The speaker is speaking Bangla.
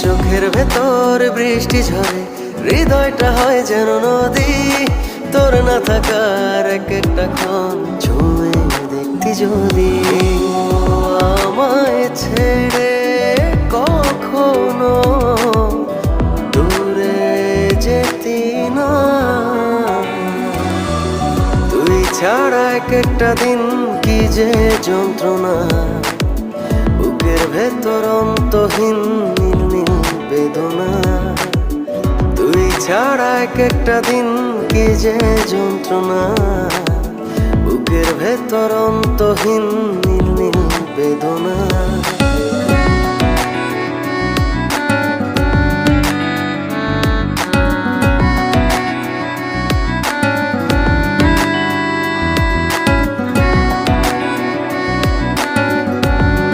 চোখের ভেতর বৃষ্টি ঝরে, হৃদয়টা হয় যেন নদী। তোর না থাকার এক একটা ক্ষণ ছুঁয়ে দেখতি যদি। আমায় ছেড়ে কখনো দূরে যেতি না, তুই ছাড়া এক একটা দিন কি যে যন্ত্রণা। বুকের ভেতর অন্তহীন নীল নীল বেদনা, তুই ছাড়া এক একটা দিন কি যে যন্ত্রণা। বুকের ভেতর অন্তহীন নীল নীল বেদনা।